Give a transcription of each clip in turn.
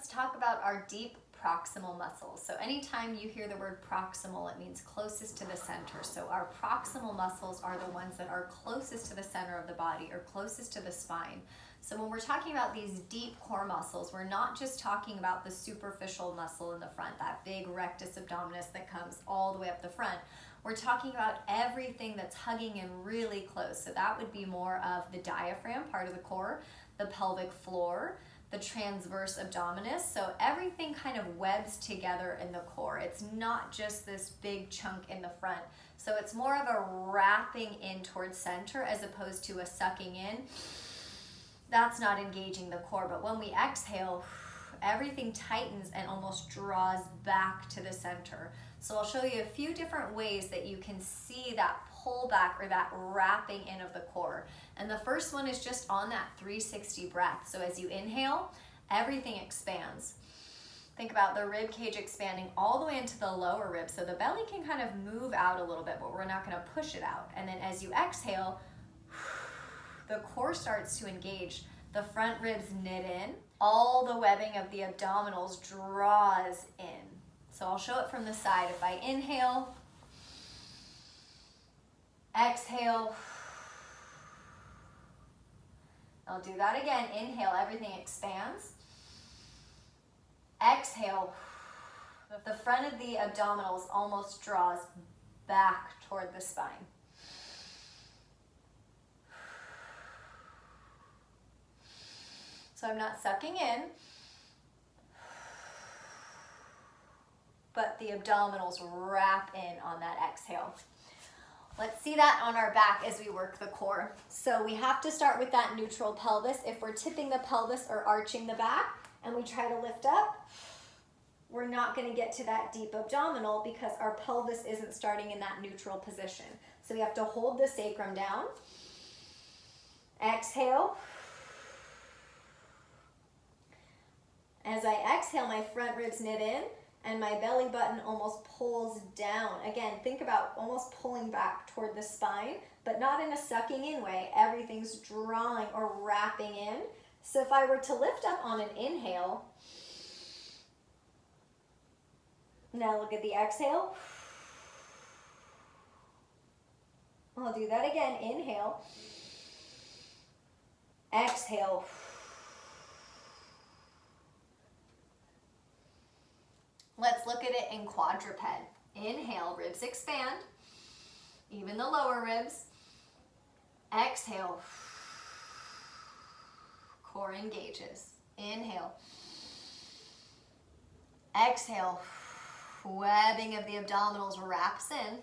let's talk about our deep proximal muscles. So anytime you hear the word proximal, it means closest to the center. So our proximal muscles are the ones that are closest to the center of the body or closest to the spine. So when we're talking about these deep core muscles, we're not just talking about the superficial muscle in the front, that big rectus abdominis that comes all the way up the front. We're talking about everything that's hugging in really close. So that would be more of the diaphragm, part of the core, the pelvic floor, the transverse abdominis. So everything kind of webs together in the core. It's not just this big chunk in the front. So it's more of a wrapping in towards center as opposed to a sucking in. That's not engaging the core. But when we exhale, everything tightens and almost draws back to the center. So I'll show you a few different ways that you can see that pull back or that wrapping in of the core. And the first one is just on that 360 breath. So as you inhale, everything expands. Think about the rib cage expanding all the way into the lower ribs. So the belly can kind of move out a little bit, but we're not going to push it out. And then as you exhale, the core starts to engage. The front ribs knit in. All the webbing of the abdominals draws in. So I'll show it from the side. If I inhale, exhale, I'll do that again. Inhale, everything expands. Exhale, the front of the abdominals almost draws back toward the spine. So I'm not sucking in, but the abdominals wrap in on that exhale. Let's see that on our back as we work the core. So we have to start with that neutral pelvis. If we're tipping the pelvis or arching the back and we try to lift up, we're not going to get to that deep abdominal because our pelvis isn't starting in that neutral position. So we have to hold the sacrum down. Exhale. As I exhale, my front ribs knit in and my belly button almost pulls down. Again, think about almost pulling back toward the spine, but not in a sucking in way. Everything's drawing or wrapping in. So if I were to lift up on an inhale, now look at the exhale. I'll do that again. Inhale. Exhale. Let's look at it in quadruped. Inhale, ribs expand, even the lower ribs. Exhale, core engages. Inhale. Exhale, webbing of the abdominals wraps in.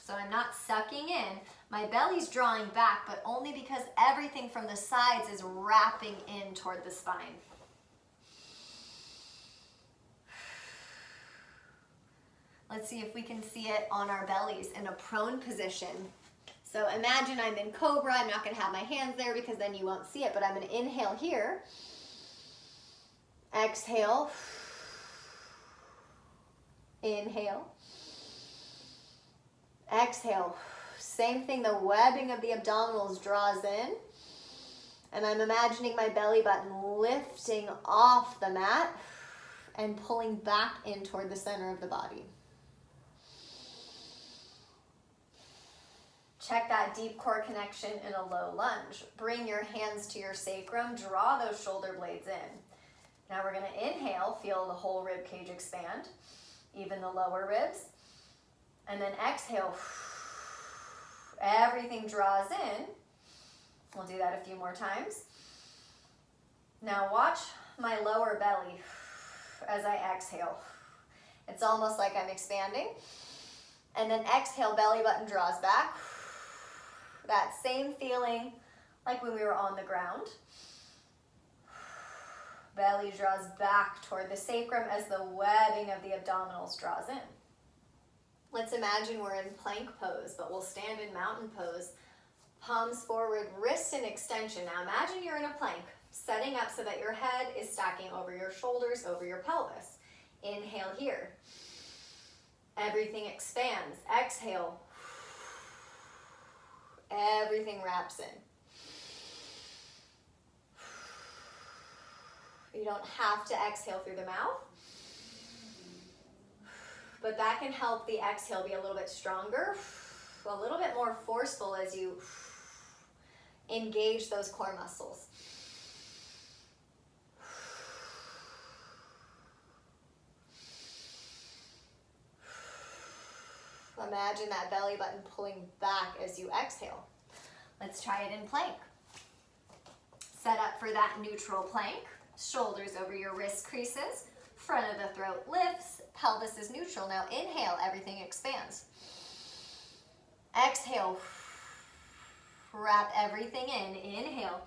So I'm not sucking in. My belly's drawing back, but only because everything from the sides is wrapping in toward the spine. Let's see if we can see it on our bellies in a prone position. So imagine I'm in cobra. I'm not going to have my hands there because then you won't see it, but I'm going to inhale here. Exhale. Inhale. Exhale. Same thing, the webbing of the abdominals draws in. And I'm imagining my belly button lifting off the mat and pulling back in toward the center of the body. Check that deep core connection in a low lunge. Bring your hands to your sacrum, draw those shoulder blades in. Now we're going to inhale, feel the whole rib cage expand, even the lower ribs. And then exhale, everything draws in. We'll do that a few more times. Now watch my lower belly as I exhale. It's almost like I'm expanding. And then exhale, belly button draws back. That same feeling like when we were on the ground. Belly draws back toward the sacrum as the webbing of the abdominals draws in. Let's imagine we're in plank pose, but we'll stand in mountain pose. Palms forward, wrists in extension. Now imagine you're in a plank, setting up so that your head is stacking over your shoulders, over your pelvis. Inhale here. Everything expands. Exhale. Everything wraps in. You don't have to exhale through the mouth, but that can help the exhale be a little bit stronger, a little bit more forceful as you engage those core muscles. Imagine that belly button pulling back as you exhale. Let's try it in plank. Set up for that neutral plank. Shoulders over your wrist creases. Front of the throat lifts. Pelvis is neutral. Now inhale, everything expands. Exhale. Wrap everything in. Inhale.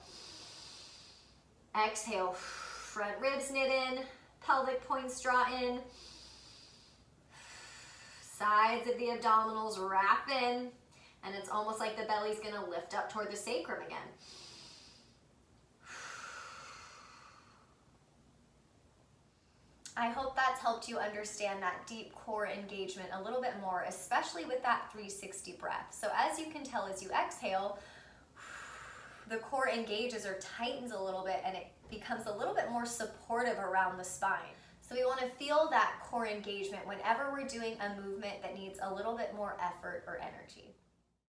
Exhale. Front ribs knit in. Pelvic points draw in. Sides of the abdominals wrap in. And it's almost like the belly's going to lift up toward the sacrum again. I hope that's helped you understand that deep core engagement a little bit more, especially with that 360 breath. So as you can tell, as you exhale, the core engages or tightens a little bit, and it becomes a little bit more supportive around the spine. So we want to feel that core engagement whenever we're doing a movement that needs a little bit more effort or energy.